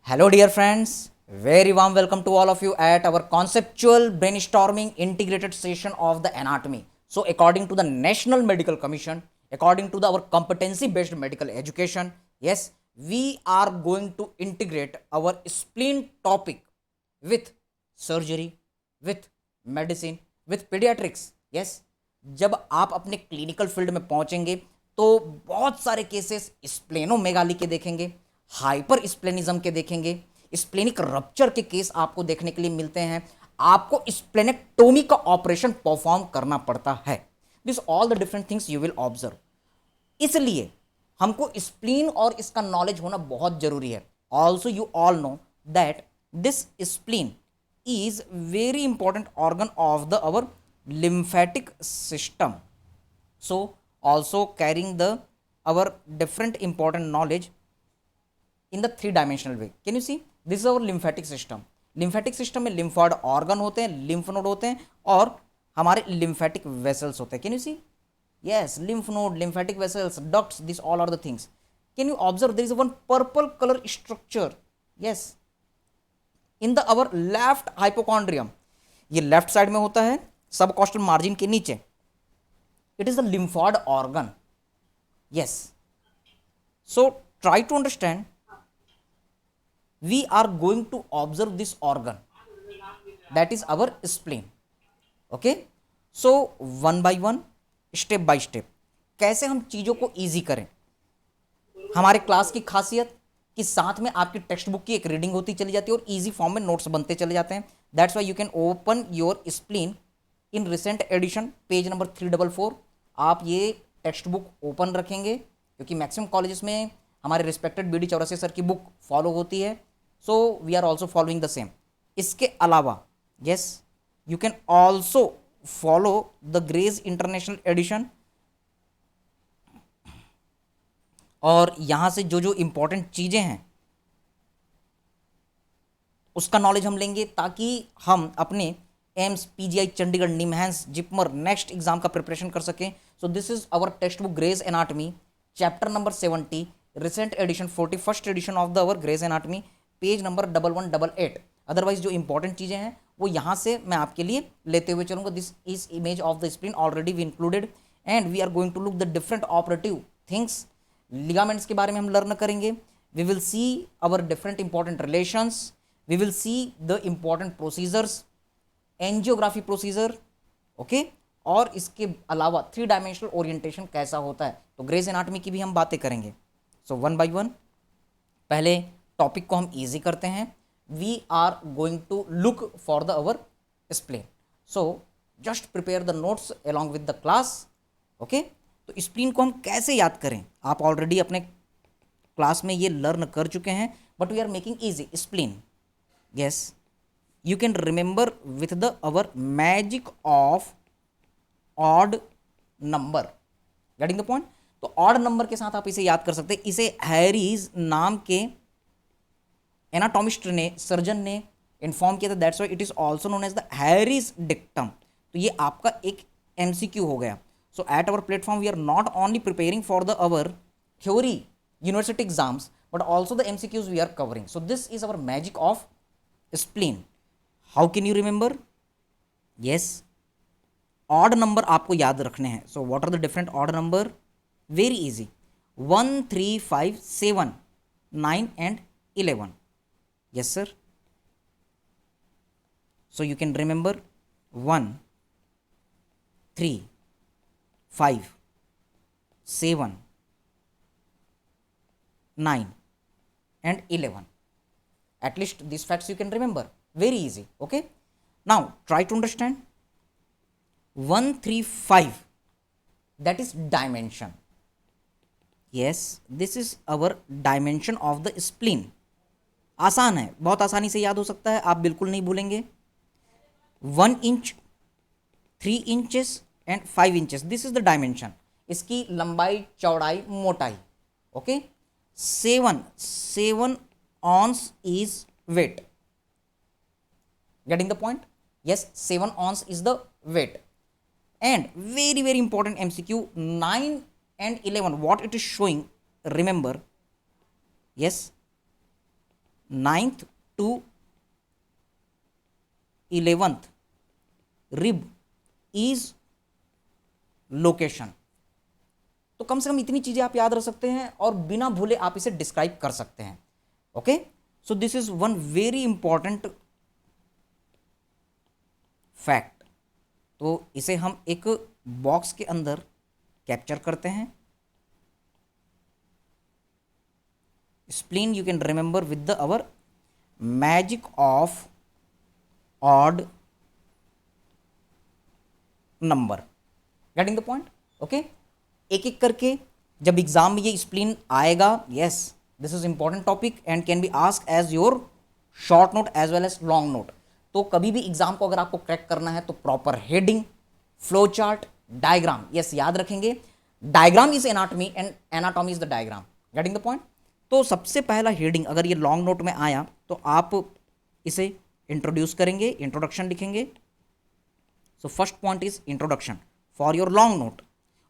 Hello, dear friends. Very warm welcome to all of you at our conceptual brainstorming integrated session of the anatomy. So, according to the National Medical Commission, according to our competency based medical education, yes, we are going to integrate our spleen topic with surgery, with medicine, with pediatrics. Yes, जब आप अपने clinical field में पहुंचेंगे तो बहुत सारे cases स्प्लेनोमेगाली के देखेंगे, हाइपर स्प्लेनिज्म के देखेंगे, स्प्लेनिक रप्चर के केस आपको देखने के लिए मिलते हैं। आपको स्प्लेनेक्टोमी का ऑपरेशन परफॉर्म करना पड़ता है। This all the different things you will observe. इसलिए हमको स्प्लीन और इसका नॉलेज होना बहुत जरूरी है। Also you all know that this spleen is very important organ of the our lymphatic system, so also carrying the our different important knowledge in the three dimensional way. Can you see, this is our lymphatic system. lymphatic system में lymphoid organ होते हैं, lymph node होते हैं और हमारे lymphatic vessels होते हैं. Can you see? Yes, lymph node, lymphatic vessels, ducts, these all are the things. Can you observe there is one purple color structure? Yes, in the our left hypochondrium, ये left side में होता है subcostal margin के नीचे. It is the lymphoid organ. Yes, so try to understand. We are going to observe this organ that is our spleen. Okay, so one by one, step by step, कैसे हम चीजों को easy करें. हमारे class की खासियत कि साथ में आपकी टेक्स्ट बुक की एक रीडिंग होती चली जाती है और इजी फॉर्म में नोट्स बनते चले जाते हैं. That's why you can open your spleen in recent edition, page number 344. आप ये टेक्स्ट बुक ओपन रखेंगे क्योंकि मैक्सिमम कॉलेजेस में हमारे respected B D Chaurasia sir की बुक फॉलो होती है. So we are also following the same. इसके अलावा yes, you can also follow the Gray's international edition. और यहां से जो जो इंपॉर्टेंट चीजें हैं उसका नॉलेज हम लेंगे ताकि हम अपने एम्स, पीजीआई, चंडीगढ़, निमहैंस, जिपमर नेक्स्ट एग्जाम का प्रिपरेशन कर सकें. So this is our text book Gray's anatomy, chapter number 70, recent edition, 41st edition of the our Gray's anatomy, page number 1188. Otherwise जो इंपॉर्टेंट चीजें हैं वो यहां से मैं आपके लिए लेते हुए चलूंगा. This is image of the spleen already we included and we are going to look the different operative things. Ligaments के बारे में हम लर्न करेंगे. We will see our different important relations. We will see the important procedures, angiography procedure. Okay, और इसके अलावा 3 dimensional orientation कैसा होता है, तो ग्रेज एनाटमी की भी हम बातें करेंगे. सो वन बाय वन पहले टॉपिक को हम इजी करते हैं. We are going to look for the our spleen. So just prepare the notes along with the class. Okay, तो स्प्लीन को हम कैसे याद करें, आप ऑलरेडी अपने क्लास में ये लर्न कर चुके हैं, but we are making easy. Spleen, yes, you can remember with the our magic of odd number. Getting the point. तो ऑड नंबर के साथ आप इसे याद कर सकते हैं. इसे हैरीज नाम के एनाटॉमिस्ट ने, सर्जन ने इन्फॉर्म किया था. That's why it is also known as the Harris dictum. तो ये आपका एक एमसीक्यू हो गया. So at our platform we are not only preparing for the our theory university exams but also the MCQs we are covering. So this is our magic of spleen. How can you remember? Yes, odd number आपको याद रखने हैं. So what are the different odd number? Very easy. 1, 3, 5, 7, 9 and 11. Yes sir. So you can remember 1, 3, 5, 7, 9 and 11. At least these facts you can remember. Very easy. Okay, now try to understand 1, 3, 5, that is dimension. Yes, this is our dimension of the spleen. आसान है, बहुत आसानी से याद हो सकता है, आप बिल्कुल नहीं भूलेंगे. 1 inch, 3 inches and 5 inches, this is the dimension. इसकी लंबाई, चौड़ाई, मोटाई. Okay, 7 ounce is weight. Getting the point. Yes, 7 ounce is the weight. And very very important MCQ, 9 and 11, what it is showing, remember. Yes, 9th to 11th rib is location। तो कम से कम इतनी चीजें आप याद रख सकते हैं और बिना भूले आप इसे डिस्क्राइब कर सकते हैं। Okay, so this is one very important fact. तो इसे हम एक बॉक्स के अंदर कैप्चर करते हैं। Spleen you can remember with the our magic of odd number. Getting the point? Okay, एक एक करके जब एग्जाम में ये स्प्लीन आएगा, yes this is important topic and can be ask as your short note as well as long note. तो कभी भी एग्जाम को अगर आपको क्रैक करना है तो proper heading, flow chart, diagram, yes याद रखेंगे। Diagram is anatomy and anatomy is the diagram. Getting the point? तो सबसे पहला हेडिंग अगर ये लॉन्ग नोट में आया तो आप इसे इंट्रोड्यूस करेंगे, इंट्रोडक्शन लिखेंगे। So first point is introduction for your long note,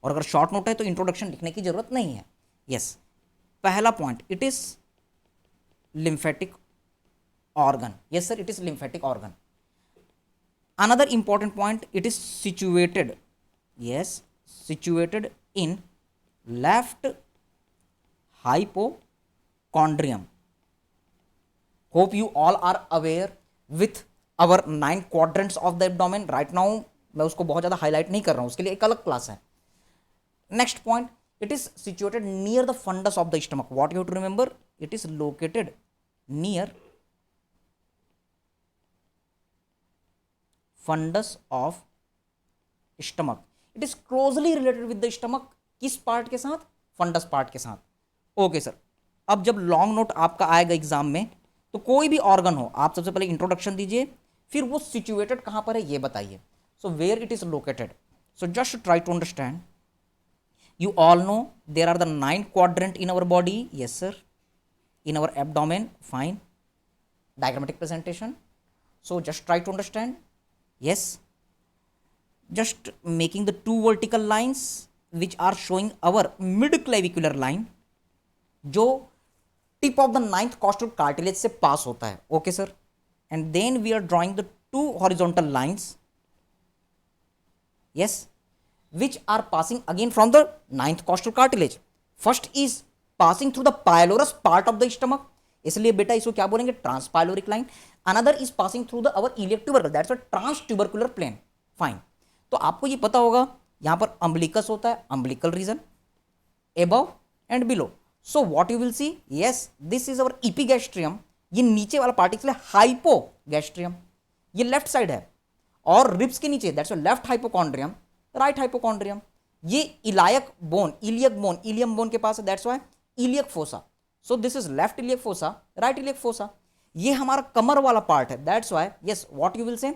और अगर शॉर्ट नोट है तो इंट्रोडक्शन लिखने की जरूरत नहीं है। यस, पहला point, it is lymphatic organ. Yes sir, it is lymphatic organ. Another important point, it is situated, yes situated in left hypochondrium. Hope you all are aware with our 9 quadrants of the abdomen. Right now मैं उसको बहुत ज़्यादा highlight नहीं कर रहा हूँ, उसके लिए एक अलग क्लास है। Next point, it is situated near the fundus of the stomach. What you have to remember, it is located near fundus of stomach. It is closely related with the stomach. किस part के साथ? Funds part के साथ। Okay sir, अब जब long note आपका आएगा exam में तो कोई भी ऑर्गन हो, आप सबसे पहले इंट्रोडक्शन दीजिए, फिर वो सिचुएटेड कहां पर है ये बताइए। So where it is located, so just try to understand. You all know there are the 9 quadrant in our body. Yes sir, in our abdomen. Fine, diagrammatic presentation. So just try to understand. Yes, just making the 2 vertical lines which are showing our mid clavicular line जो tip of the 9th costal cartilage से पास होता है। Okay sir, and then we are drawing the 2 horizontal lines, yes, which are passing again from the 9th costal cartilage. First is passing through the pylorus part of the stomach, इसलिए बेटा इसको क्या बोलेंगे? Transpyloric line. Another is passing through the our iliac tubercle, that's a transtubercular plane. Fine, तो आपको ये पता होगा यहां पर अम्बलिकस होता है, umbilical region, above and below. So what you will see, yes this is our epigastrium. ये नीचे वाला पार्ट इसलिए हाइपोगैस्ट्रियम, ये लेफ्ट साइड है, और रिब्स के नीचे that's left hypochondrium, right hypochondrium. ये iliac bone, iliac bone, ilium bone के पास है, that's why iliac fossa. So this is left iliac fossa, right iliac fossa. ये हमारा कमर वाला पार्ट है, that's why yes what you will say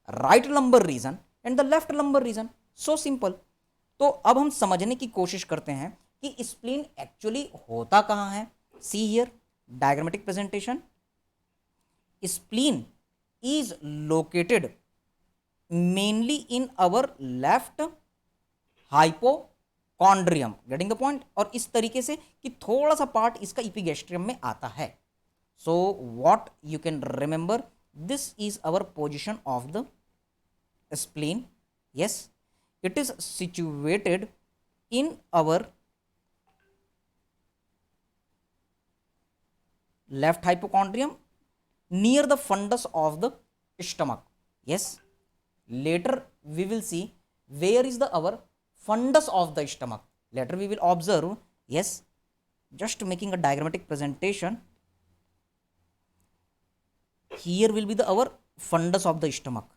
right lumbar region and the left lumbar region. So simple. तो अब हम समझने की कोशिश करते हैं कि स्प्लीन एक्चुअली होता कहां है। See here diagrammatic presentation. Spleen is located mainly in our left hypochondrium. Getting the point? और इस तरीके से कि थोड़ा सा पार्ट इसका इपिगैस्ट्रियम में आता है। सो what you can remember, this is our position of the spleen. Yes, it is situated in our left hypochondrium near the fundus of the stomach. Yes, later we will see where is the our fundus of the stomach. Later we will observe. Yes, just making a diagrammatic presentation. Here will be the our fundus of the stomach.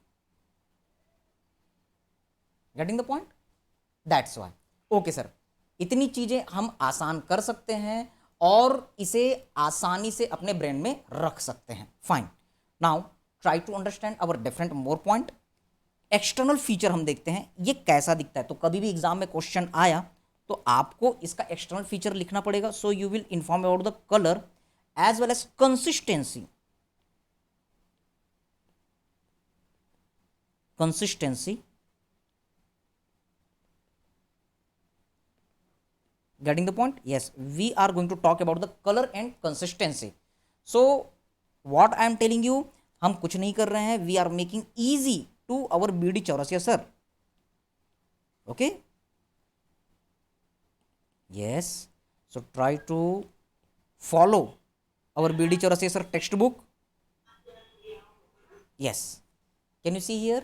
Getting the point? That's why. Okay sir, इतनी चीजें हम आसान कर सकते हैं और इसे आसानी से अपने ब्रेन में रख सकते हैं। Fine, now try to understand our different more point. External feature हम देखते हैं ये कैसा दिखता है। तो कभी भी एग्जाम में क्वेश्चन आया तो आपको इसका एक्सटर्नल फीचर लिखना पड़ेगा। So you will inform about the colour as well as consistency. Consistency, getting the point? Yes, we are going to talk about the color and consistency. So what I am telling you, हम कुछ नहीं कर रहे हैं, we are making easy to our BD Chaurasia sir. ओके, yes, so try to follow our BD Chaurasia sir text book. yes, can you see here,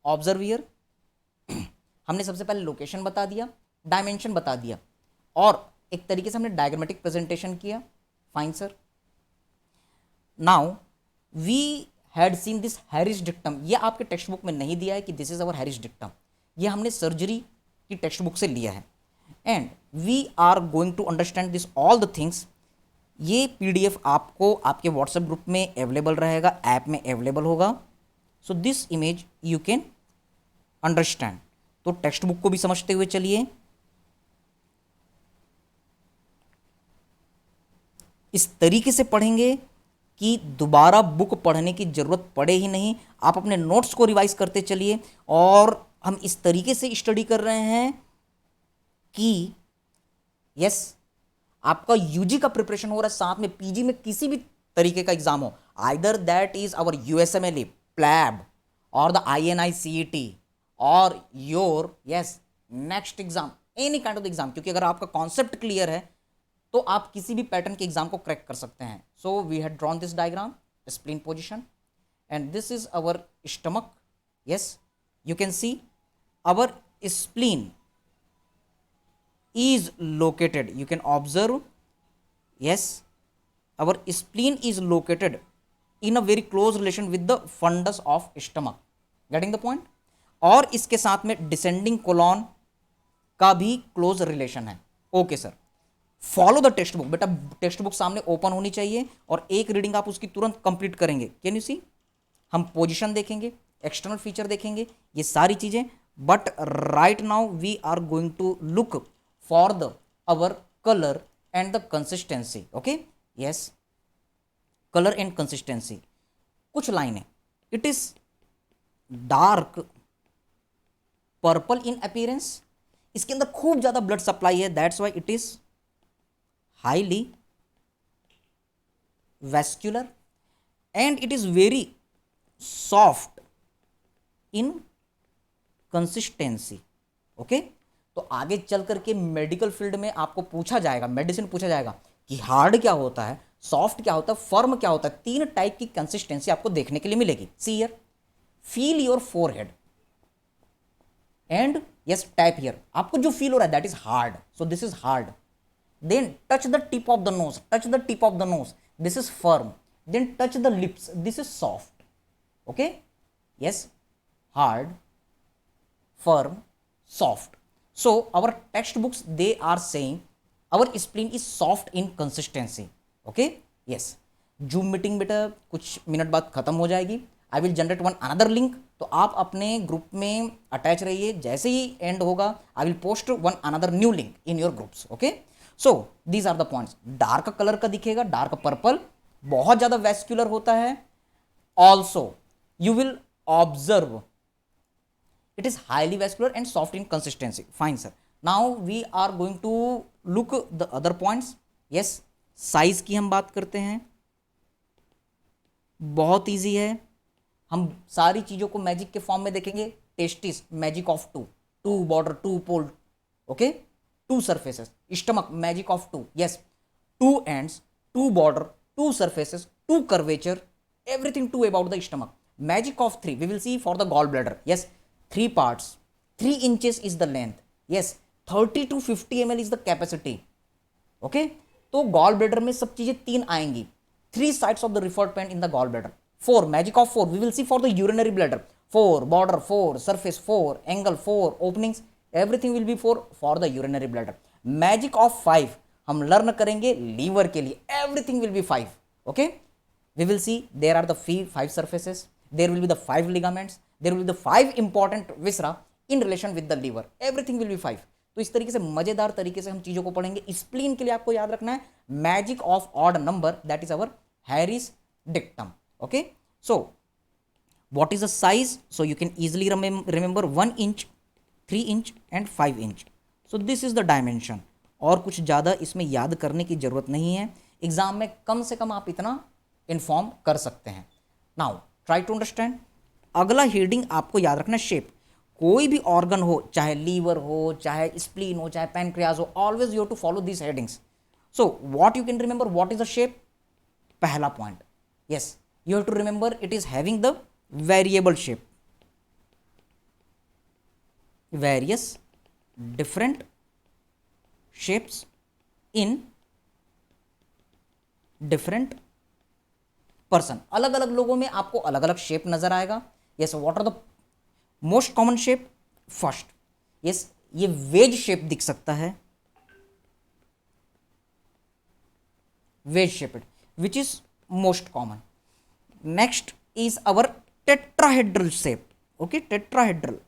observe here. हमने सबसे पहले लोकेशन बता दिया, डायमेंशन बता दिया, और एक तरीके से हमने डायग्रामेटिक प्रेजेंटेशन किया. Fine sir. Now we had seen this Harris dictum. ये आपके टेक्स्ट बुक में नहीं दिया है कि this is our Harris dictum, ये हमने सर्जरी की टेक्स्ट बुक से लिया है. And we are going to understand this all the things. ये PDF आपको आपके व्हाट्सएप ग्रुप में अवेलेबल रहेगा, ऐप में अवेलेबल होगा. So this image you can understand. तो टेक्स्ट बुक को भी समझते हुए चलिए. इस तरीके से पढ़ेंगे कि दोबारा बुक पढ़ने की जरूरत पड़े ही नहीं. आप अपने नोट्स को रिवाइज करते चलिए. और हम इस तरीके से स्टडी कर रहे हैं कि यस, आपका UG का प्रिपरेशन हो रहा है, साथ में PG में किसी भी तरीके का एग्जाम हो, either that is our USMLE, PLAB और द INI-CET और your yes next exam, any kind of exam. क्योंकि अगर आपका कॉन्सेप्ट क्लियर है तो आप किसी भी पैटर्न के एग्जाम को क्रैक कर सकते हैं. So we had drawn this diagram, spleen position, and this is our stomach. Yes, you can see our spleen is located, you can observe, yes, our spleen is located in a very close relation with the fundus of stomach. Getting the point? और इसके साथ में descending colon का भी close relation है. Okay sir, follow the text book. बेटा text book सामने open होनी चाहिए और एक रीडिंग आप उसकी तुरंत कंप्लीट करेंगे. कैन यू सी, हम पोजीशन देखेंगे, एक्सटर्नल फीचर देखेंगे, ये सारी चीजें. But right now we are going to look for the our color and the consistency. Okay, yes, color and consistency. कुछ लाइन है. It is dark purple in appearance. इसके अंदर खूब ज्यादा ब्लड सप्लाई है, that's why it is highly vascular and it is very soft in consistency. Okay, तो आगे चल करके मेडिकल फील्ड में आपको पूछा जाएगा, मेडिसिन पूछा जाएगा कि हार्ड क्या होता है, सॉफ्ट क्या होता है, फर्म क्या होता है. 3 टाइप की कंसिस्टेंसी आपको देखने के लिए मिलेगी. See here, feel your forehead and yes tap here. आपको जो फील हो रहा है that is hard, so this is hard. Then touch the tip of the nose, touch the tip of the nose, this is firm. Then touch the lips, this is soft. Okay, yes, hard, firm, soft. So our textbooks, they are saying our spleen is soft in consistency. Okay, yes. Zoom meeting बेटा कुछ minute बाद खत्म हो जाएगी. I will generate one another link, तो आप अपने group में अटैच रहिए. जैसे ही एंड होगा I will post one another new link in your groups. Okay, so these are the points. Dark colour का दिखेगा, डार्क पर्पल, बहुत ज्यादा वेस्क्यूलर होता है. Also you will observe it is highly vascular and soft in consistency. Fine sir. Now we are going to look the other points. Yes, size की हम बात करते हैं. बहुत इजी है, हम सारी चीजों को मैजिक के फॉर्म में देखेंगे. Testis, magic of 2, 2 border, 2 pole, okay, 2 surfaces. Stomach, magic of 2, yes, 2 ends, 2 border, 2 surfaces, 2 curvature, everything 2 about the stomach. Magic of 3 we will see for the gallbladder. Yes, 3 parts, 3 inches is the length. Yes, 30 to 50 ml is the capacity. Okay, तो gall bladder में सब चीजें 3 आएंगी. 3 sides of the referred point in the gall bladder. 4, magic of 4 we will see for the urinary bladder. 4 border, 4 surface, 4 angle, 4 openings, everything will be for the urinary bladder. Magic of 5 हम learn करेंगे liver के लिए. Everything will be 5. Okay, we will see there are the 5 surfaces, there will be the 5 ligaments, there will be the 5 important viscera in relation with the liver. Everything will be 5. तो इस तरीके से मजेदार तरीके से हम चीजों को पढ़ेंगे. स्प्लीन के लिए आपको याद रखना है magic of odd number, that is our Harris dictum. Okay, so what is the size? So you can easily remember 1 inch, 3 inch and 5 inch. So this is the dimension. और कुछ ज़्यादा इसमें याद करने की जरूरत नहीं है. एग्जाम में कम से कम आप इतना इन्फॉर्म कर सकते हैं। Now try to understand. अगला हेडिंग आपको याद रखना, शेप। कोई भी ऑर्गन हो, चाहे लीवर हो, चाहे स्प्लीन हो, चाहे पैनक्रियाज हो, always you have to follow this headings. So what you can remember, what is the shape? पहला point, yes, you have to remember it is having the variable shape, various different shapes in different person. अलग अलग लोगों में आपको अलग अलग shape नजर आएगा। Yes, what are the most common shape? First, yes, ये वेज शेप दिख सकता है, wedge shaped, which is most common. Next is our tetrahedral shape. Okay, tetrahedral,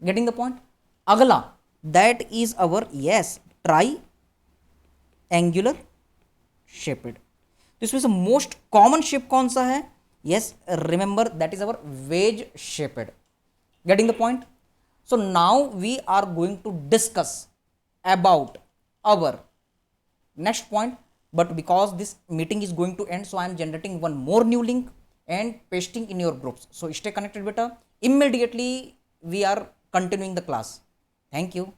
getting the point. अगला, that is our, yes, triangular shaped. तो इसमें से most common shape कौन सा है? Yes, remember that is our wedge shaped. Getting the point. So now we are going to discuss about our next point, but because this meeting is going to end, so I am generating one more new link and pasting in your groups. So stay connected beta. Immediately we are continuing the class. Thank you.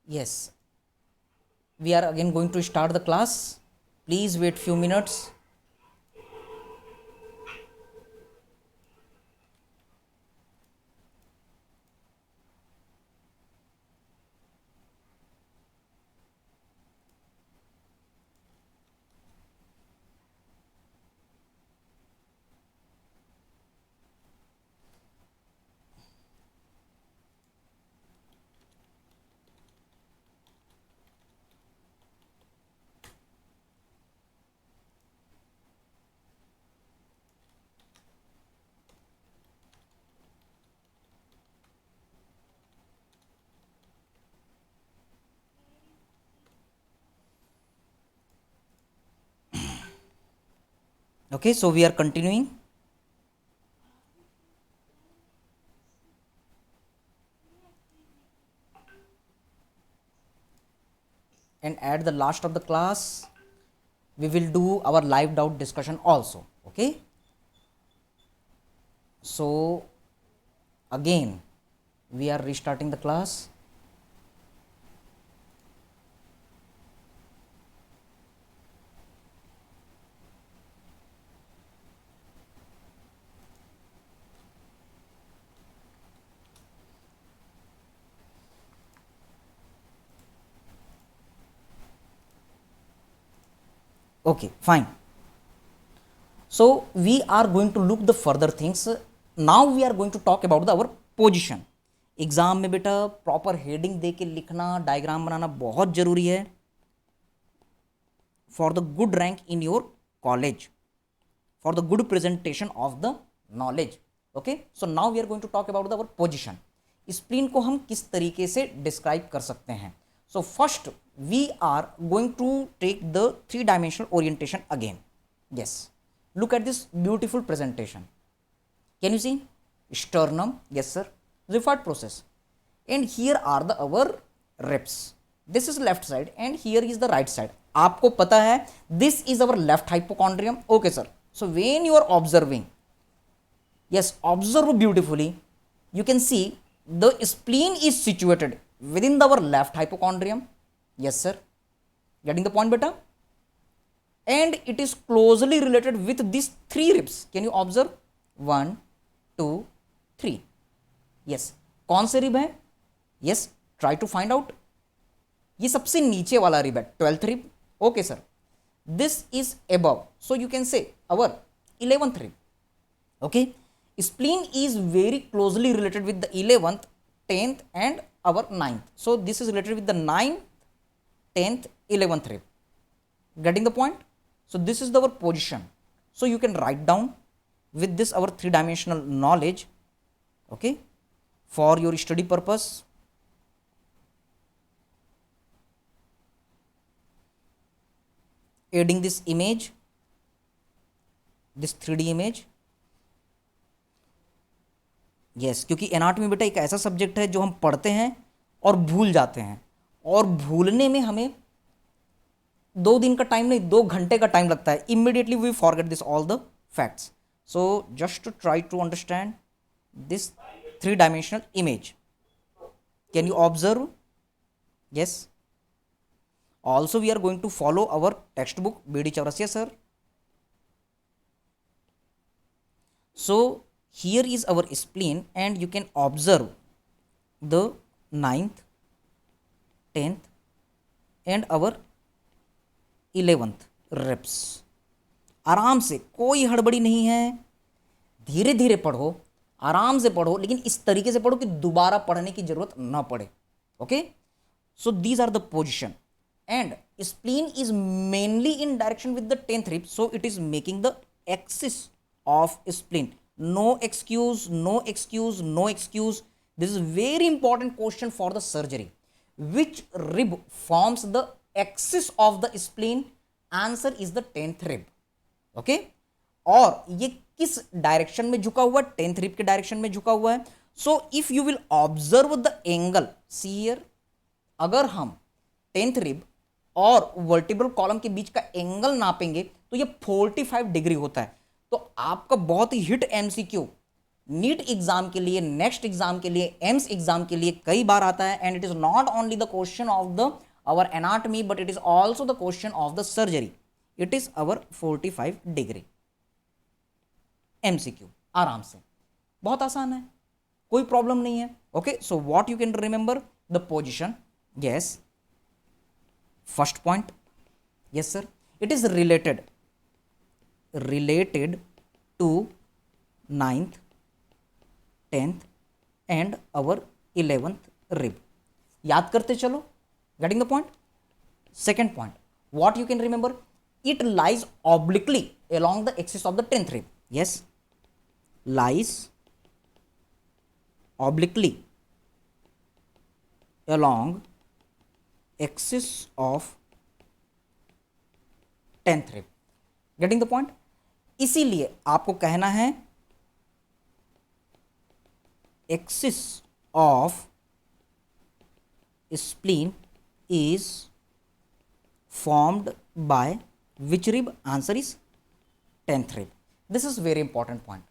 Yes, we are again going to start the class. Please wait few minutes. Okay, so we are continuing. And at the last of the class, we will do our live doubt discussion also. Okay. So again, we are restarting the class. Okay, fine. So we are going to look the further things. Now we are going to talk about our position. Exam में बेटा proper heading दे के लिखना, diagram बनाना बहुत जरूरी है for the good rank in your college, for the good presentation of the knowledge. Okay, so now we are going to talk about the our position. Spleen को हम किस तरीके से डिस्क्राइब कर सकते हैं? So first we are going to take the 3 dimensional orientation again. Yes, look at this beautiful presentation. Can you see sternum? Yes sir, Giffard process, and here are the our ribs. This is left side and here is the right side. आपको पता है this is our left hypochondrium. Okay sir, so when you are observing, yes, observe beautifully, you can see the spleen is situated within our left hypochondrium. Yes sir, getting the point beta? and it is closely related with these three ribs. Can you observe? 1 2 3. yes. कौन से rib है? yes, try to find out. ये सबसे नीचे वाला rib है, 12th rib. Okay sir, this is above, so you can say our 11th rib. okay, spleen is very closely related with the 11th, 10th and our 9th, so this is related with the 9th, 10th, 11th rib. Getting the point? So this is our position, so you can write down with this our three dimensional knowledge, okay, for your study purpose. Adding this image, this 3D image. yes, क्योंकि anatomy बेटा एक ऐसा subject है जो हम पढ़ते हैं और भूल जाते हैं, और भूलने में हमें 2 दिन का टाइम नहीं, 2 घंटे का टाइम लगता है. Immediately we forget this all the facts. So just to try to understand this 3 dimensional image. Can you observe? yes. Also we are going to follow our textbook B.D. Chaurasia sir. So here is our spleen and you can observe the 9th, 10th and our 11th ribs. आराम से, कोई हड़बड़ी नहीं है, धीरे धीरे पढ़ो, आराम से पढ़ो, लेकिन इस तरीके से पढ़ो कि दोबारा पढ़ने की जरूरत ना पड़े. Okay, so these are the position and spleen is mainly in direction with the 10th rib, so it is making the axis of spleen. No excuse, no excuse, no excuse. This is very important question for the surgery. Which rib forms the axis of the spleen? Answer is the 10th rib. okay, और ये किस direction में झुका हुआ है? 10th rib के direction में झुका हुआ है. so if you will observe the angle, see here, अगर हम 10th rib और वर्टिब्रल कॉलम के बीच का एंगल नापेंगे तो ये 45 डिग्री होता है. तो आपका बहुत ही हिट एमसीक्यू नीट एग्जाम के लिए, नेक्स्ट एग्जाम के लिए, एम्स एग्जाम के लिए कई बार आता है. And it is not only the question of the our anatomy but it is also the question of the surgery. It is our 45 degree MCQ. आराम से, बहुत आसान है, कोई प्रॉब्लम नहीं है. Okay, so what you can remember the position. Yes, first point, yes sir, it is related to 9th, 10th and our 11th rib. याद करते चलो. Getting the point? Second point, what you can remember? It lies obliquely along the axis of the 10th rib. yes, lies obliquely along axis of 10th rib. Getting the point? इसीलिए आपको कहना है axis of spleen is formed by which rib? Answer is 10th rib. This is very important point.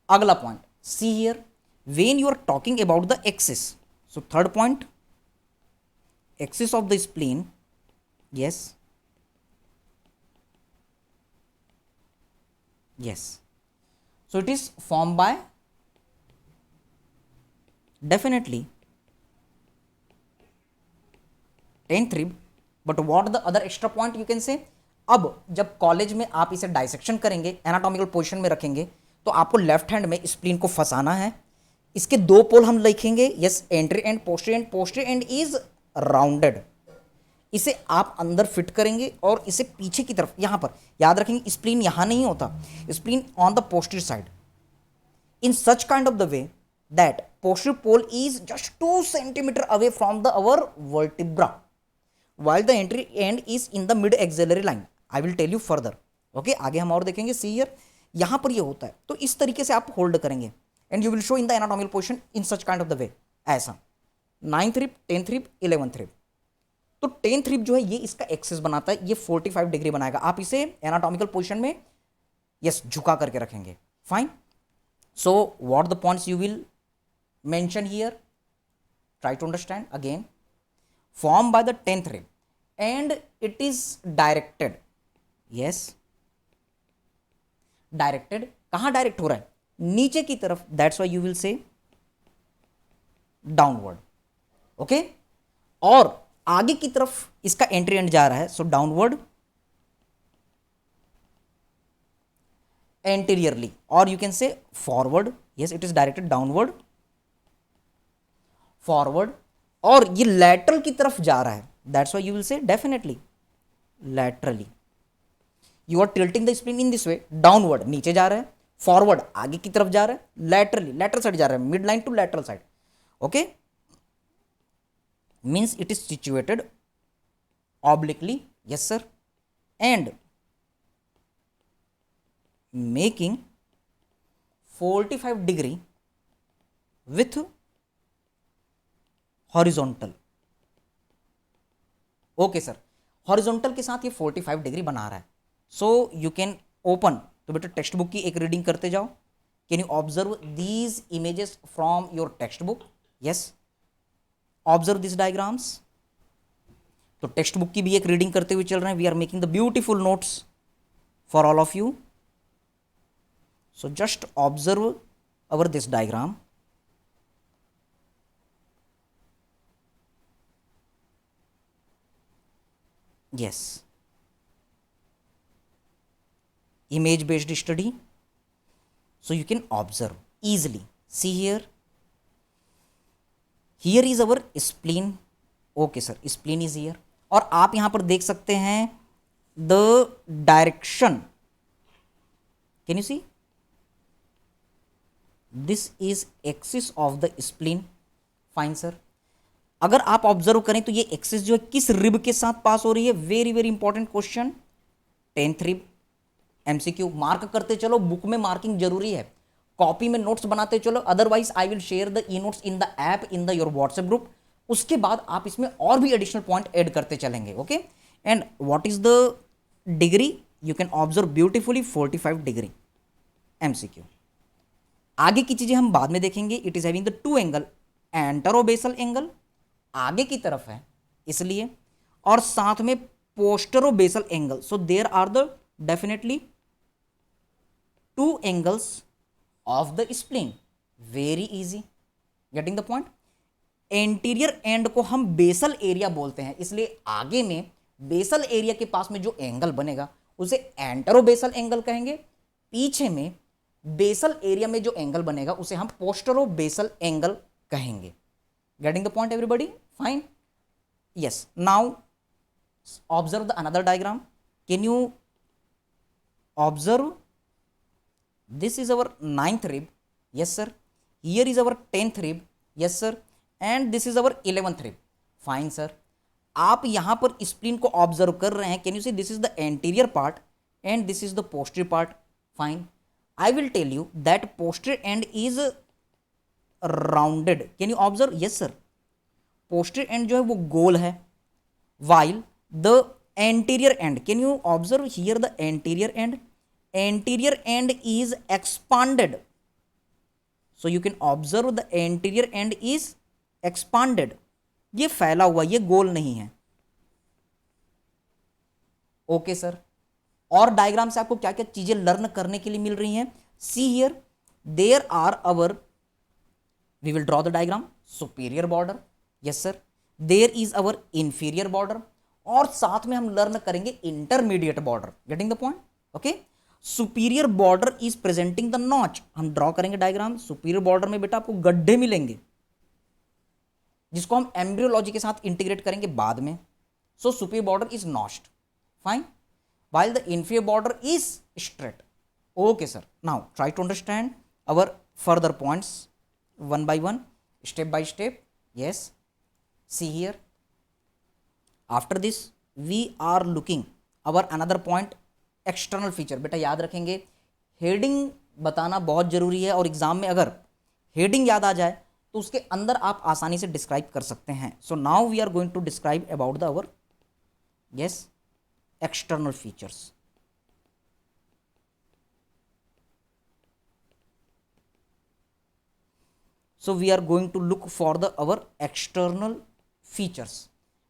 अगला point, see here, when you are talking about the axis. So third point, axis of the spleen. yes, yes, so it is formed by definitely 10th rib, but what the other extra point you can say? अब जब college में आप इसे dissection करेंगे, anatomical position में रखेंगे, तो आपको लेफ्ट हैंड में स्प्लीन को फंसाना है. इसके 2 पोल हम लिखेंगे, yes, entry and posterior and. Posterior and is rounded. इसे आप अंदर फिट करेंगे और इसे पीछे की तरफ, यहां पर याद रखेंगे, स्प्लीन यहां नहीं होता, spleen on the posterior side, in such kind of the way that posterior pole is just 2 centimetre away from the our vertebra while the entry end is in the mid axillary line. I will tell you further. okay, आगे हम और देखेंगे. see here, यहां पर ये होता है, तो इस तरीके से आप होल्ड करेंगे and you will show in the anatomical position in such kind of the वे. ऐसा 9th rib, 10th rib, 11th rib. तो 10th rib जो है ये इसका एक्सिस बनाता है, ये 45 डिग्री बनाएगा. आप इसे एनाटॉमिकल पोजीशन में यस झुका करके रखेंगे. Fine. So what the points you will mention here, try to understand again. formed by the 10th rib and it is directed yes, directed, कहां डायरेक्ट हो रहा है? नीचे की तरफ, that's why you will say downward. Okay, और आगे की तरफ इसका एंट्री एंड जा रहा है, सो downward anteriorly, or you can say forward. Yes, it is directed downward, forward, और ये lateral की तरफ जा रहा है, that's why you will say definitely laterally. You are tilting the spleen in this way, downward नीचे जा रहा है, forward आगे की तरफ जा रहा है, laterally lateral side जा रहा है, midline to lateral side. Okay, means it is situated obliquely. Yes sir, and making 45 degree with horizontal. Okay sir, horizontal के साथ ये 45 डिग्री बना रहा है, सो यू कैन ओपन, तो बेटा टेक्स्ट बुक की एक रीडिंग करते जाओ। Can you observe these images from your text book? Yes, observe this diagrams. तो टेक्स्ट बुक की भी एक रीडिंग करते हुए चल रहे हैं, we are making the beautiful notes for all of you. So just observe our this diagram. Yes, image based study. So you can observe easily. See here. Here is our spleen. Okay sir, spleen is here. और आप यहां पर देख सकते हैं the direction. Can you see? This is axis of the spleen. Fine sir, अगर आप observe करें तो ये एक्सिस जो है किस रिब के साथ पास हो रही है? Very very important question, 10th rib. MCQ mark करते चलो, बुक में मार्किंग जरूरी है, कॉपी में नोट्स बनाते चलो, otherwise I will share the e notes in the app in the your WhatsApp group. उसके बाद आप इसमें और भी एडिशनल पॉइंट ऐड करते चलेंगे। Okay, and what is the degree? You can observe beautifully 45 degree. MCQ. आगे की चीजें हम बाद में देखेंगे। It is having the two angle, anterobasal angle आगे की तरफ है इसलिए, और साथ में posterobasal angle. So there are the definitely two angles of the spleen. Very easy, getting the point. Anterior end को हम बेसल एरिया बोलते हैं, इसलिए आगे में बेसल एरिया के पास में जो एंगल बनेगा उसे एंटरोबेसल एंगल कहेंगे। पीछे में बेसल एरिया में जो एंगल बनेगा उसे हम पोस्टरोबेसल एंगल कहेंगे। Getting the point everybody? Fine. Yes, now observe the another diagram. Can you observe? This is our 9th rib. Yes sir. Here is our 10th rib. Yes sir. And this is our 11th rib. Fine sir. आप यहां पर spleen को observe कर रहे हैं। Can you see this is the anterior part and this is the posterior part. Fine. I will tell you that posterior end is rounded. Can you observe? Yes sir. Posterior end जो है वो गोल है, while the anterior end, can you observe here the anterior end? Anterior end is expanded. So you can observe the anterior end is expanded. ये फैला हुआ, ये गोल नहीं है। Okay sir. और डायग्राम से आपको क्या क्या चीजें लर्न करने के लिए मिल रही हैं? See here, there are our, we will draw the diagram, superior border. Yes sir. There is our inferior border, और साथ में हम लर्न करेंगे intermediate border. Getting the point? Okay. Superior border is presenting the notch. हम draw करेंगे diagram. Superior border में बेटा आपको गड्ढे मिलेंगे, जिसको हम एम्ब्रियोलॉजी के साथ इंटीग्रेट करेंगे बाद में। सो superior border is notched. Fine. while the inferior border is straight. Okay sir, now try to understand our further points one by one, step by step. Yes, see here, after this we are looking our another point, external feature. बेटा याद रखेंगे, heading बताना बहुत जरूरी है, और exam में अगर हेडिंग याद आ जाए तो उसके अंदर आप आसानी से डिस्क्राइब कर सकते हैं। So now we are going to describe about the our yes external features. So we are going to look for the our external features.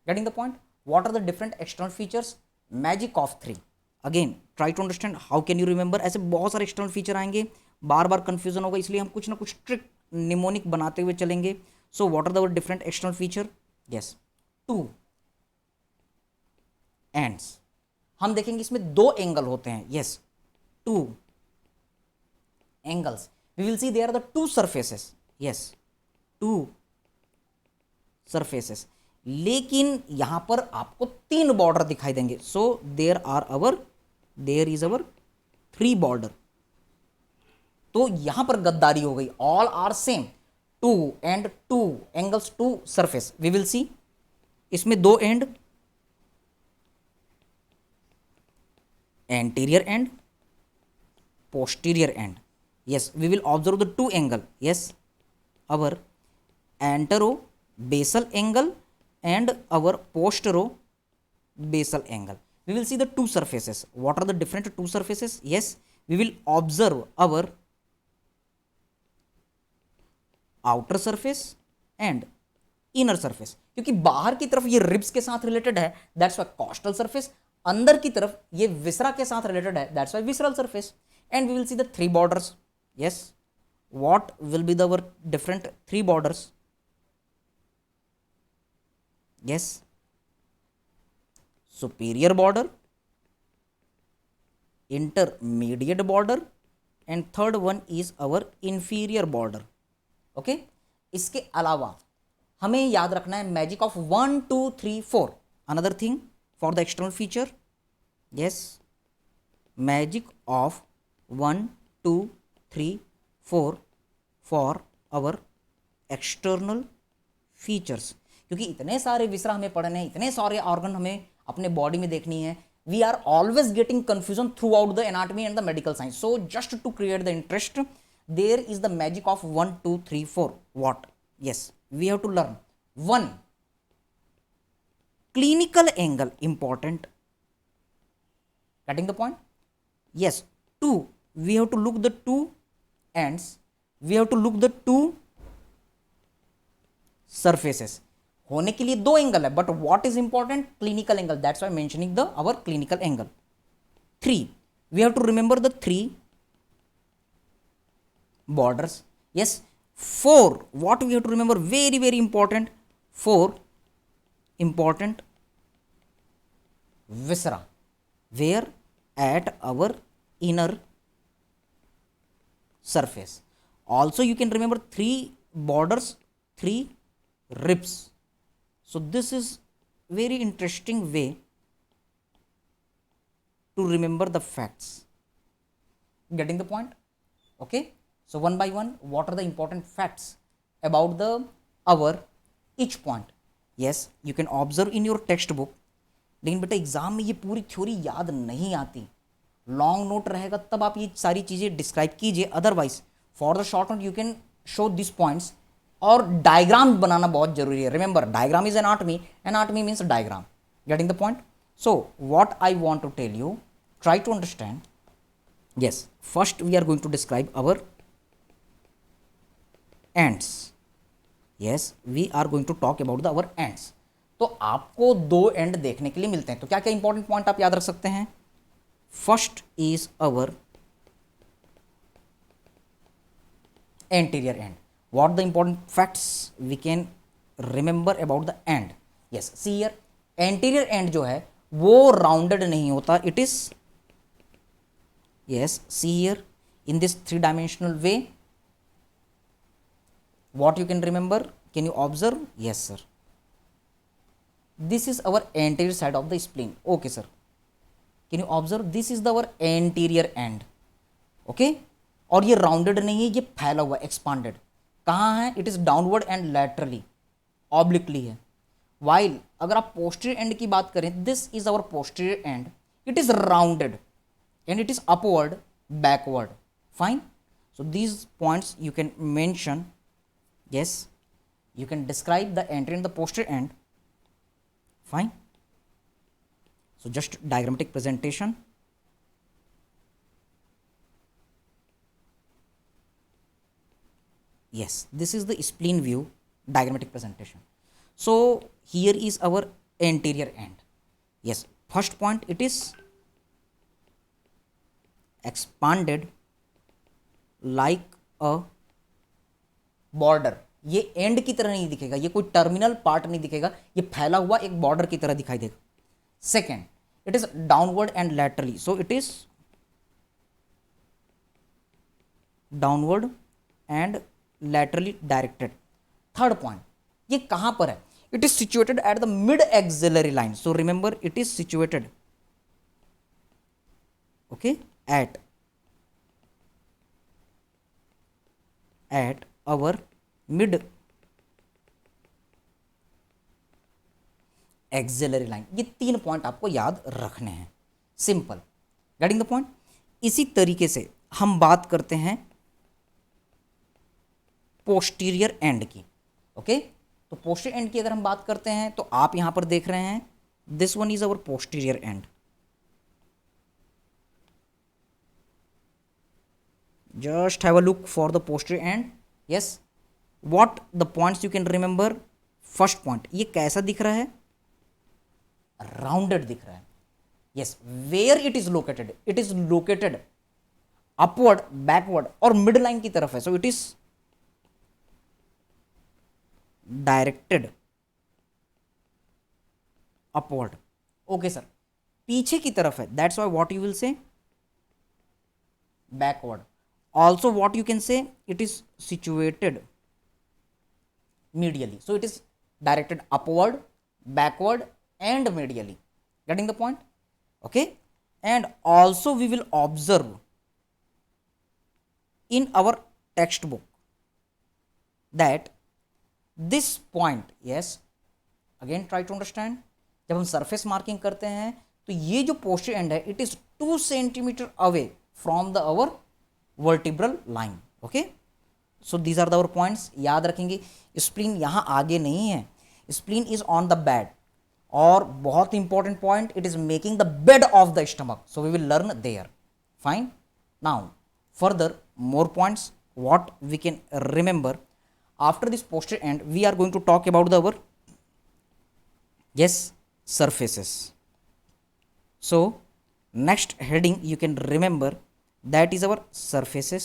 Getting the point? What are the different external features? Magic of 3. Again try to understand how can you remember. ऐसे बहुत सारे external feature आएंगे, बार बार confusion होगा, इसलिए हम कुछ ना कुछ ट्रिक निमोनिक बनाते हुए चलेंगे। So what are the different external feature? Yes, two ends. हम देखेंगे इसमें दो एंगल होते हैं। Yes, two angles. We will see there are the two surfaces. Yes, two surfaces. लेकिन यहां पर आपको तीन बॉर्डर दिखाई देंगे। So there is our three border. तो यहां पर गद्दारी हो गई। All are same, two end two angles, two surface. We will see इसमें दो and, anterior and, posterior end. Yes, we will observe the two angle. Yes, our antero-basal angle and our postero-basal angle. We will see the two surfaces. What are the different two surfaces? Yes, we will observe our outer surface and inner surface. क्योंकि बाहर की तरफ ये ribs के साथ related है, that's Y costal surface. अंदर की तरफ ये विसरा के साथ रिलेटेड है, that's Y visceral surface. And we will see the three borders. Yes, what will be the different three borders? Yes, superior border, intermediate border, and third one is our inferior border. Okay, इसके अलावा हमें याद रखना है magic of 1 2 3 4। Another thing for the external feature, yes, magic of 1 2 3 4 for our external features. क्योंकि इतने सारे विसरा हमें पढ़ने हैं, इतने सारे ऑर्गन हमें अपने बॉडी में देखनी है, we are always getting confusion throughout the anatomy and the medical science. So just to create the interest, there is the magic of 1 2 3 4। What? Yes, we have to learn 1 clinical angle, important, getting the point? Yes, 2 we have to look the two ends, we have to look the two surfaces। होने के लिए दो angle है, but what is important? Clinical angle, that's why mentioning the our clinical angle. 3 we have to remember the 3 borders। yes, 4 what we have to remember? Very very important, 4 important viscera, where at our inner surface। also you can remember 3 borders, 3 ribs। so this is very interesting way to remember the facts, getting the point? okay, so one by one, what are the important facts about the our each point? yes, you can observe in your textbook, लेकिन बेटा exam में ये पूरी theory याद नहीं आती, long note रहेगा तब आप ये सारी चीजें डिस्क्राइब कीजिए। Otherwise for the short note you can show this points, और डायग्राम बनाना बहुत जरूरी है। Remember, diagram is anatomy, anatomy means diagram, getting the point? So what I want to tell you, try to understand. Yes, first we are going to describe our ends. Yes, we are going to talk about the our ends. तो आपको दो and देखने के लिए मिलते हैं, तो क्या क्या इंपॉर्टेंट पॉइंट आप याद रख सकते हैं? First is our anterior end. What the important facts we can remember about the end? Yes, see here, anterior end जो है वो राउंडेड नहीं होता, it is, yes, see here in this 3 dimensional way. What you can remember? Can you observe? Yes sir, this is our anterior side of the spleen। okay sir, can you observe? this is the our anterior end। okay, और ये rounded नहीं है, ये फैला हुआ, expanded. कहाँ है? It is downward and laterally, obliquely है। वाइल अगर आप पोस्टीरियर एंड की बात करें, this is our posterior end, it is rounded and it is upward, backward. Fine, so these points you can mention. yes, you can describe the anterior and the posterior end। fine, so just diagrammatic presentation। yes, this is the spleen view, diagrammatic presentation। so here is our anterior end। yes, first point, it is expanded like a border. ये and की तरह नहीं दिखेगा, ये कोई terminal part नहीं दिखेगा, ये फैला हुआ एक बॉर्डर की तरह दिखाई देगा। Second, it is downward and laterally, so it is downward and laterally directed. Third point, ये कहां पर है? It is situated at the mid axillary line, so remember it is situated okay at our mid axillary line. ये 3 point आपको याद रखने हैं, simple, getting the point. इसी तरीके से हम बात करते हैं पोस्टीरियर एंड की, ओके। तो पोस्टीरियर एंड की अगर हम बात करते हैं तो आप यहां पर देख रहे हैं this one is our posterior and. Just have a look for the posterior end. Yes, what the points you can remember? First point, ये कैसा दिख रहा है? Rounded दिख रहा है। Yes, where it is located? It is located upward, backward और mid line की तरफ है, so it is directed upward. Okay sir, पीछे की तरफ है, that's why what you will say? Backward. Also what you can say, it is situated medially, so it is directed upward, backward and medially, getting the point, okay. And also we will observe in our textbook that this point, yes, again try to understand, जब हम surface marking करते हैं तो ये जो posterior end है it is 2 centimeter away from the our vertebral line, okay. So these are the our points, याद रखेंगे। स्प्लीन यहाँ आगे नहीं है, spleen is on the bed, और बहुत important point, it is making the bed of the stomach, so we will learn there, fine. Now further more points what we can remember after this posterior end, we are going to talk about the our yes surfaces. So next heading you can remember, that is our surfaces.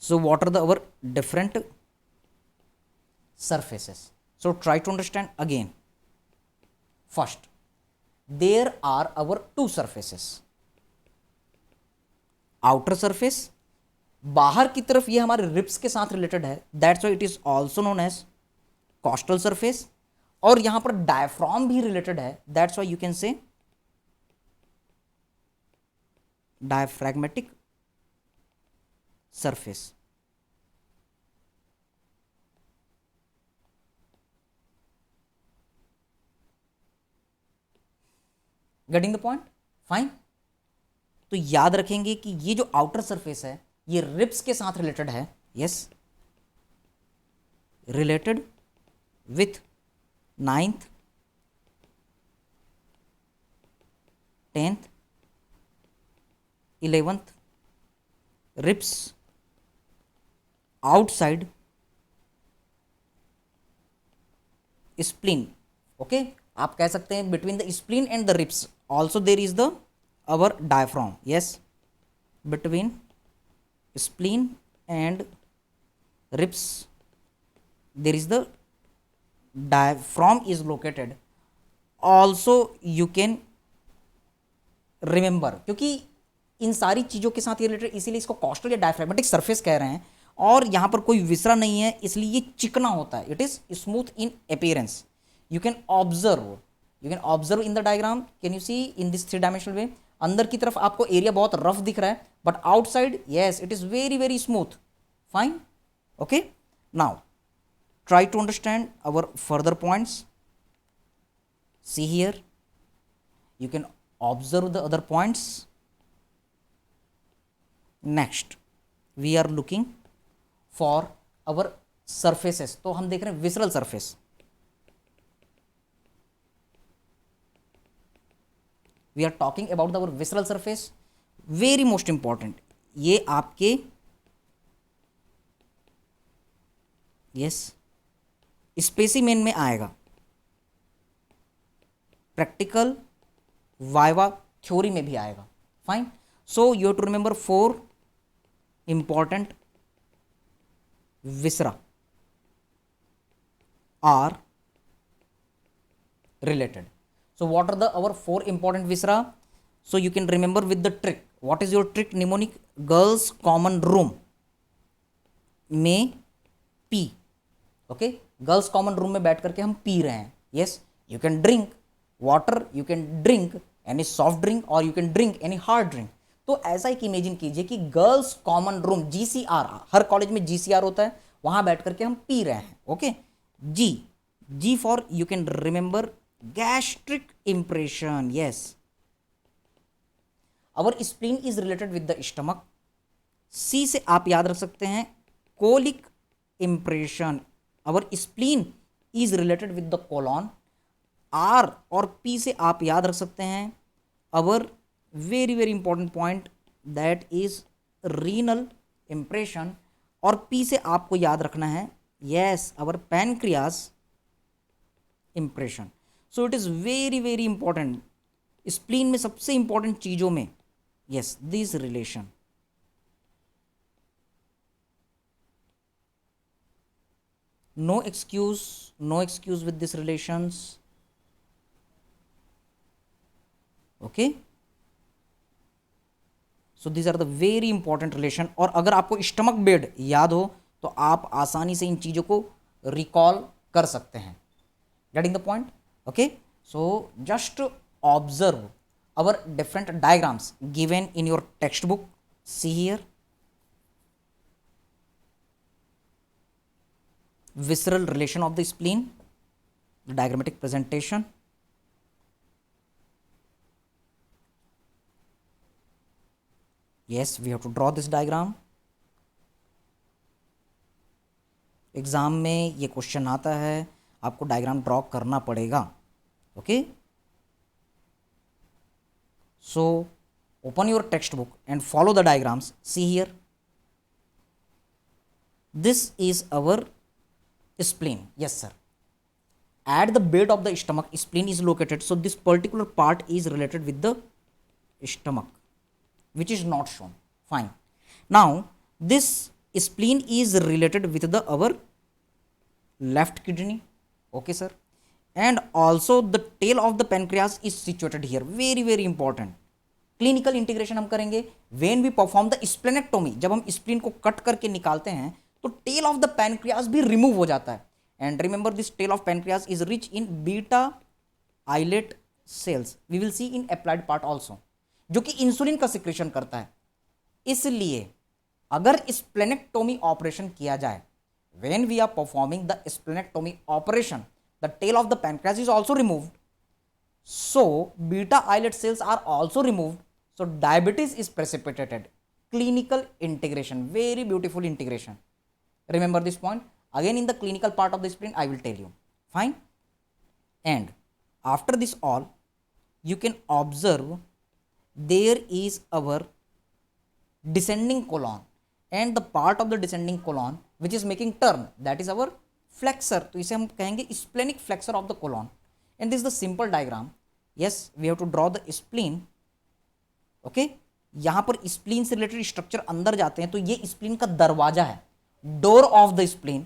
So what are the our different surfaces? So try to understand again. First, there are our 2 surfaces. Outer surface, बाहर की तरफ ये हमारे ribs के साथ related है, that's why it is also known as costal surface. और यहां पर डायफ्राम भी रिलेटेड है, that's why you can say diaphragmatic surface. Getting the point, fine. तो याद रखेंगे कि ये जो आउटर सरफेस है ये रिब्स के साथ रिलेटेड है, yes, related with 9th 10th 11th ribs outside spleen, okay. आप कह सकते हैं between the spleen and the ribs also there is the our diaphragm, yes, between spleen and ribs there is the diaphragm is located, also you can remember, क्योंकि इन सारी चीज़ों के साथ ये रिलेटेड, इसीलिए इसको कॉस्टल या डायफ्रैग्मेटिक सरफेस कह रहे हैं। और यहाँ पर कोई विसरा नहीं है, इसलिए ये चिकना होता है, it is smooth in appearance. You can observe in the diagram, can you see in this 3 dimensional way. अंदर की तरफ आपको एरिया बहुत रफ दिख रहा है, but outside yes it is very very smooth, fine, okay. Now try to understand our further points. See here, you can observe the other points. Next we are looking for our surfaces, तो हम देख रहे हैं visceral surface। we are talking about our visceral surface, very most important, ये आपके yes specimen में आएगा, practical, viva, theory में भी आएगा. Fine. So you have to remember 4 important viscera are related. So what are the our 4 important viscera? So you can remember with the trick. What is your trick mnemonic? Girls common room में पी. Okay, girls common room में बैठ करके हम पी रहे हैं. Yes, you can drink water, you can drink any soft drink और you can drink any hard drink. तो ऐसा एक इमेजिन कीजिए कि गर्ल्स कॉमन रूम, जीसीआर, हर कॉलेज में जीसीआर होता है, वहां बैठ करके हम पी रहे हैं. Okay, G for you can remember gastric impression. Yes, our spleen is related with the stomach. C से आप याद रख सकते हैं colic impression. Our spleen is related with the colon. R और पी से आप याद रख सकते हैं our very very important point, that is renal impression. और P से आपको याद रखना है yes our pancreas impression. So it is very very important. spleen में सबसे important चीजों में yes this relation. No excuse with this relations. Okay, so these are the very important relation. और अगर आपको स्टमक बेड याद हो तो आप आसानी से इन चीज़ों को रिकॉल कर सकते हैं. Getting the point? Okay, so just observe our different diagrams given in your text book. See here visceral relation of the spleen, the diagrammatic presentation. Yes, we have to draw this diagram. Exam में ये question आता है, आपको diagram draw करना पड़ेगा. Okay, so open your text book and follow the diagrams. See here, this is our spleen. Yes sir, at the bed of the stomach spleen is located. So this particular part is related with the stomach, which is not shown. Fine. Now this spleen is related with the our left kidney. Okay sir, and also the tail of the pancreas is situated here. Very very important. Clinical integration हम करेंगे when we perform the splenectomy. जब हम spleen को cut करके निकालते हैं तो tail of the pancreas भी रिमूव हो जाता है. And remember this tail of pancreas is rich in beta islet cells. We will see in applied part also, जो कि इंसुलिन का सिक्रेशन करता है. इसलिए अगर स्प्लेनेक्टोमी ऑपरेशन किया जाए, when we are performing the splenectomy operation, the tail of the pancreas is also removed. So beta islet cells are also removed. So diabetes is precipitated. Clinical integration, very beautiful integration. Remember this point. Again in the clinical part of the spleen I will tell you. Fine. And after this all, you can observe there is our descending colon, and the part of the descending colon which is making turn, that is our flexor. तो इसे हम कहेंगे splenic flexor of the colon. And this is the simple diagram. Yes, we have to draw the spleen. Okay, यहाँ पर spleen से related structure अंदर जाते हैं, तो ये spleen का दरवाजा है, door of the spleen,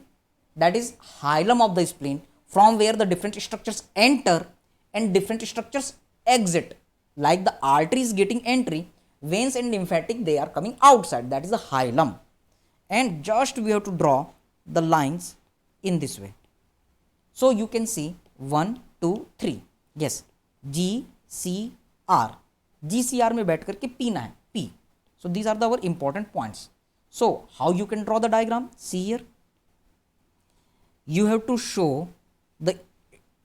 that is hilum of the spleen, from where the different structures enter and different structures exit. Like the artery is getting entry, veins and lymphatic they are coming outside, that is the hilum. And just we have to draw the lines in this way. So you can see 1 2 3. yes, G C R. GCR में बैठ करके पीना है, P. So these are the our important points. So how you can draw the diagram? See here, you have to show the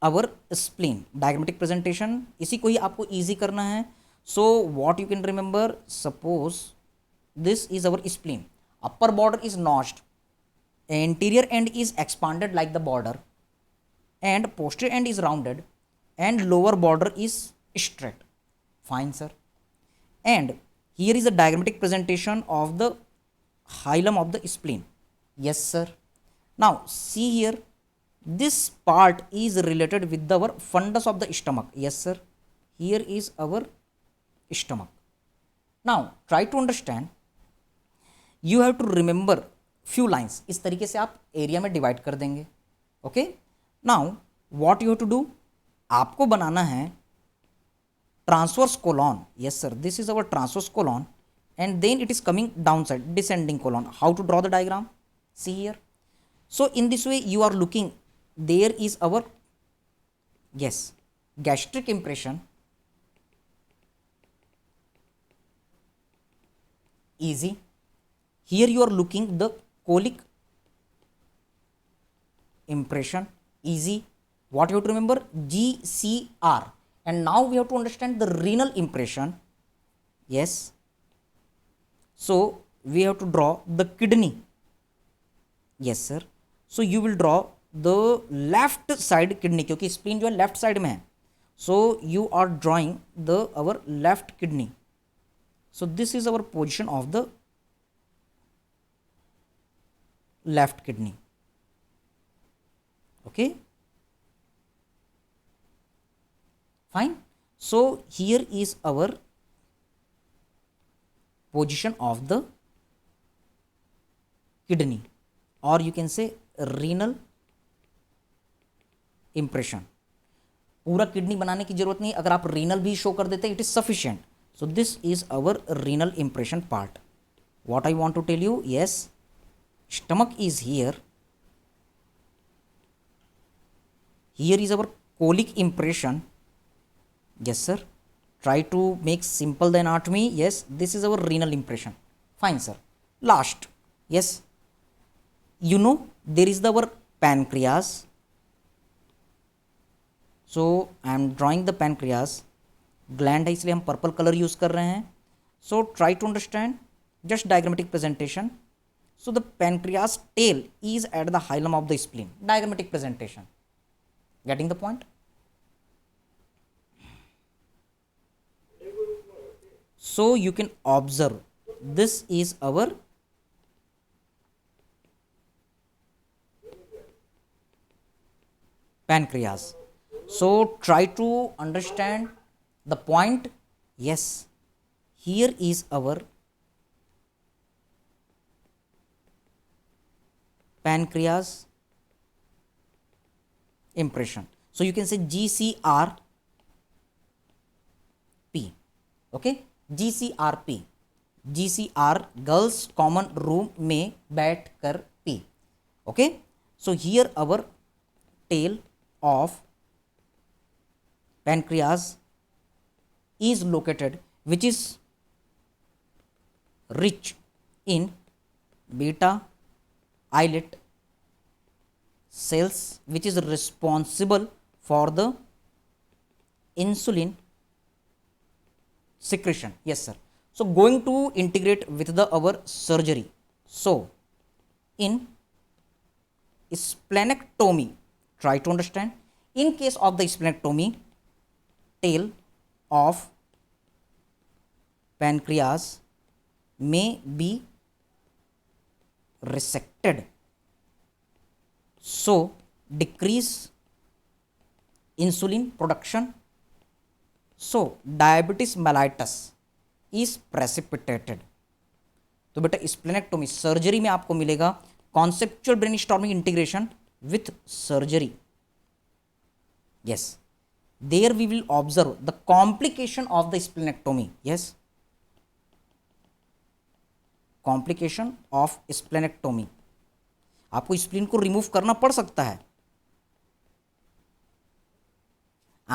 our spleen. Diagrammatic presentation, इसी को ही आपको easy करना है. So what you can remember, suppose this is our spleen. Upper border is notched, anterior end is expanded like the border, and posterior end is rounded, and lower border is straight. Fine sir. And here is a diagrammatic presentation of the hilum of the spleen. Yes sir. Now see here, this part is related with our fundus of the stomach. Yes sir, here is our stomach. Now try to understand, you have to remember few lines. इस तरीके से आप area में divide कर देंगे. Okay, now what you have to do, आपको बनाना है transverse colon. Yes sir, this is our transverse colon and then it is coming downside, descending colon. How to draw the diagram? See here. So in this way you are looking, there is our, yes, gastric impression, easy. Here you are looking the colic impression, easy. What you have to remember? GCR. And now we have to understand the renal impression. Yes. So we have to draw the kidney. Yes sir. So you will draw the left side kidney, क्योंकि spleen जो है left side में है. So you are drawing the our left kidney. So this is our position of the left kidney. Okay, fine. So here is our position of the kidney, or you can say renal impression. पूरा kidney बनाने की जरूरत नहीं, अगर आप renal भी show कर देते it is sufficient. So this is our renal impression part. What I want to tell you, yes, stomach is here. Here is our colic impression. Yes sir, try to make simple the anatomy. Yes, this is our renal impression. Fine sir. Last, yes, you know there is the our pancreas. So I am drawing the pancreas. Gland है इसलिए हम purple colour use कर रहे हैं. So try to understand just diagrammatic presentation. So the pancreas tail is at the hilum of the spleen. Diagrammatic presentation. Getting the point? So you can observe this is our pancreas. So try to understand the point. Yes, here is our pancreas impression. So you can say GCRP. Okay, GCRP. GCR girls common room में बैठ कर P. Okay, so here our tail of pancreas is located, which is rich in beta islet cells, which is responsible for the insulin secretion. Yes sir. So going to integrate with the our surgery. So in splenectomy, try to understand. In case of the splenectomy, tail of pancreas may be resected. So decrease insulin production. So diabetes mellitus is precipitated. तो बेटा splenectomy surgery में आपको मिलेगा conceptual brainstorming integration with surgery. yes, there we will observe the complication of the splenectomy. yes, complication of splenectomy. आपको spleen को remove करना पड़ सकता है.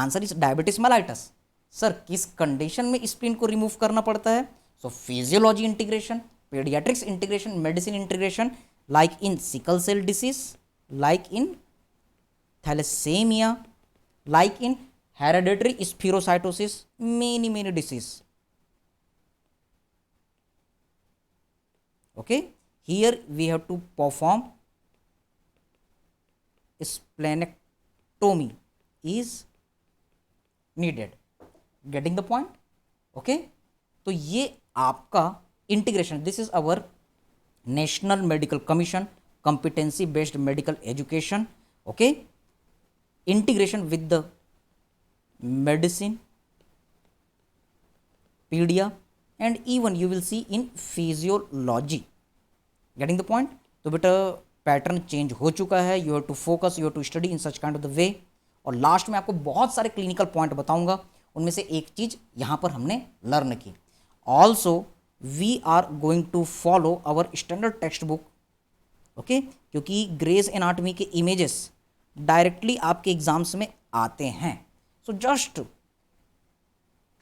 Answer is diabetes mellitus. Sir किस कंडीशन में स्प्लीन को रिमूव करना पड़ता है? So physiology integration, paediatrics integration, medicine integration, like in sickle cell disease, like in thalassemia, like in hereditary spherocytosis, many disease. Okay, here we have to perform splenectomy is needed. Getting the point? Okay, तो ये आपका integration. This is our national medical commission competency based medical education Okay, integration with the medicine, pedia, and even you will see in physiology. Getting the point? तो बेटा pattern change हो चुका है. You have to focus, you have to study in such kind of the way. और last में आपको बहुत सारे क्लिनिकल पॉइंट बताऊंगा, उनमें से एक चीज यहां पर हमने लर्न की. Also we are going to follow our standard text book. Okay, क्योंकि ग्रेज एनाटॉमी के इमेजेस डायरेक्टली आपके एग्जाम्स में आते हैं. So just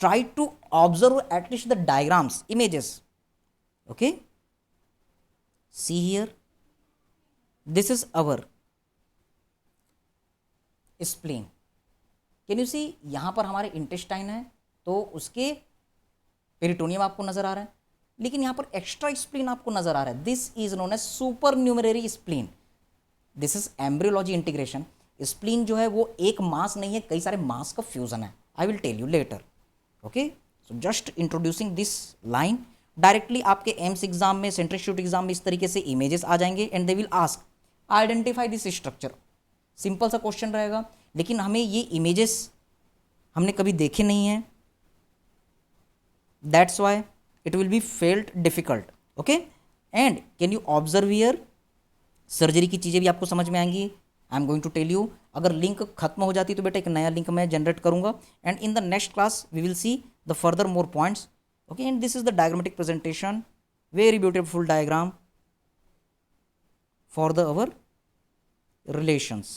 try to observe at least the diagrams, images. Okay, see here, this is our spleen. Can you see, यहां पर हमारे intestine है तो उसके पेरिटोनियम आपको नजर आ रहा है, लेकिन यहां पर एक्स्ट्रा स्प्लीन आपको नजर आ रहा है. This is known as supernumerary spleen. This is embryology integration. Spleen जो है वो एक मास नहीं है, कई सारे मास का फ्यूजन है. I will tell you later. Okay, so just introducing this line. Directly आपके एम्स एग्जाम में, सेंट्रल इंस्टीट्यूट एग्जाम में इस तरीके से इमेजेस आ जाएंगे and they will ask identify this structure. Simple सा क्वेश्चन रहेगा, लेकिन हमें ये इमेजेस हमने कभी देखे नहीं हैं, that's why it will be felt difficult. Okay, and can you observe here, surgery की चीज़ें भी आपको समझ में आएंगी. I am going to tell you. अगर लिंक खत्म हो जाती तो बेटा एक नया लिंक मैं जनरेट करूंगा, and in the next class we will see the further more points. Okay, and this is the diagrammatic presentation, very beautiful diagram for the our relations.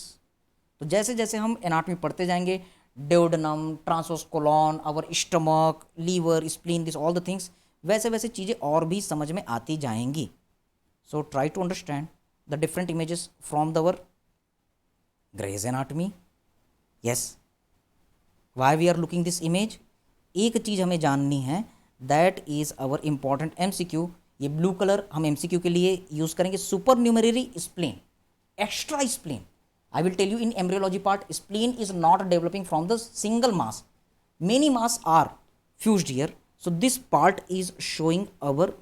तो जैसे जैसे हम एनाटॉमी पढ़ते जाएंगे, duodenum, transverse colon, our stomach, liver, spleen, this all the things, वैसे वैसे चीज़ें और भी समझ में आती जाएंगी. So try to understand the different images from the our Gray's anatomy. Yes, why we are looking this image. एक चीज़ हमें जाननी है, that is our important MCQ. ये ब्लू कलर हम MCQ के लिए यूज करेंगे. Supernumerary spleen, extra spleen. I will tell you in embryology part, spleen is not developing from the single mass, many mass are fused here. So this part is showing our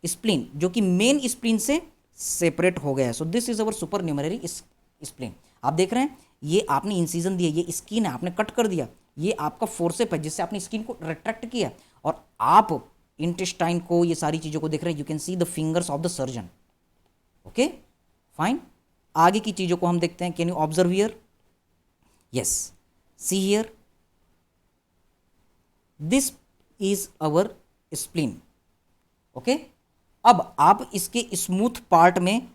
spleen, जो कि main spleen से separate हो गया है. So this is our supernumerary spleen. आप देख रहे हैं, ये आपने इंसिजन दिया, ये स्किन है, आपने कट कर दिया, ये आपका फोर्सेप है जिससे आपने स्किन को रिट्रैक्ट किया, और आप इंटेस्टाइन को, ये सारी चीज़ों को देख रहे हैं. You can see the fingers of the surgeon. Okay, fine. आगे की चीज़ों को हम देखते हैं. Can you observe here? Yes, see here, this is our spleen. Okay, अब आप इसके स्मूथ पार्ट में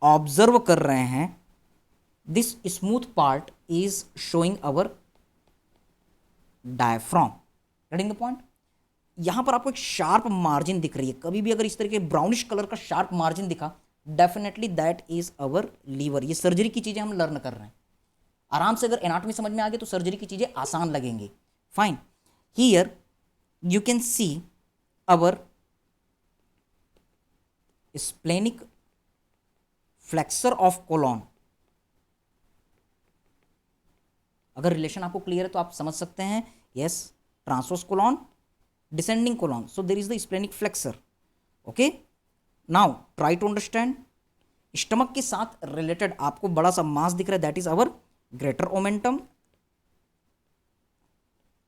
ऑब्जर्व कर रहे हैं. This smooth part is showing our diaphragm. Getting the point? यहां पर आपको एक शार्प मार्जिन दिख रही है. कभी भी अगर इस तरह के ब्राउनिश कलर का शार्प मार्जिन दिखा, definitely that is our liver. ये सर्जरी की चीजें हम लर्न कर रहे हैं. आराम से अगर एनाटॉमी समझ में आ गई तो सर्जरी की चीजें आसान लगेंगी. Fine. Here you can see our splenic flexure of colon. अगर रिलेशन आपको क्लियर है तो आप समझ सकते हैं. Yes, transverse colon, descending colon, so there is the splenic flexure. Okay, now try to understand. Stomach के साथ रिलेटेड आपको बड़ा सा मास दिख रहा है, that is our greater omentum.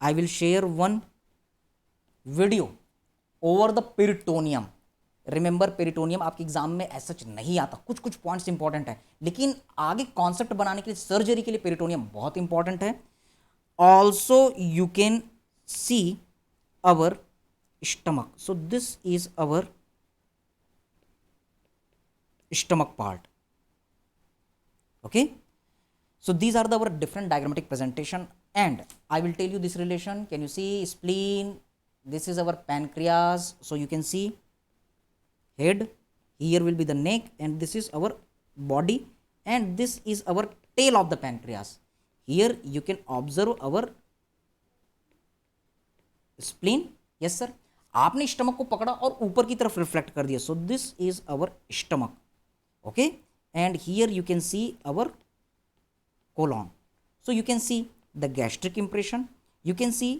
I will share one video over the peritoneum. Remember, peritoneum आपके exam में ऐसा नहीं आता, कुछ कुछ पॉइंट्स इंपॉर्टेंट है, लेकिन आगे कॉन्सेप्ट बनाने के लिए, सर्जरी के लिए पेरिटोनियम बहुत इंपॉर्टेंट है. Also you can see our stomach. So this is our stomach part. Okay, so these are the our different diagrammatic presentation, and I will tell you this relation. Can you see spleen? This is our pancreas, so you can see head, here will be the neck, and this is our body, and this is our tail of the pancreas. Here you can observe our spleen. Yes sir, आपने stomach को पकड़ा और ऊपर की तरफ reflect कर दिया, so this is our stomach. Okay, and here you can see our colon. So you can see the gastric impression, you can see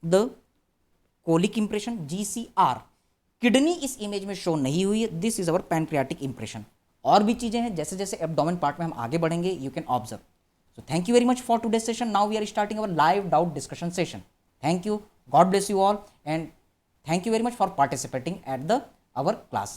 the colic impression, GCR. Kidney इस इमेज में शो नहीं हुई है. This is our pancreatic impression. और भी चीज़ें हैं, जैसे जैसे एब्डोमेन पार्ट में हम आगे बढ़ेंगे you can observe. So thank you very much for today's session. Now we are starting our live doubt discussion session. Thank you. God bless you all, and thank you very much for participating at the our class.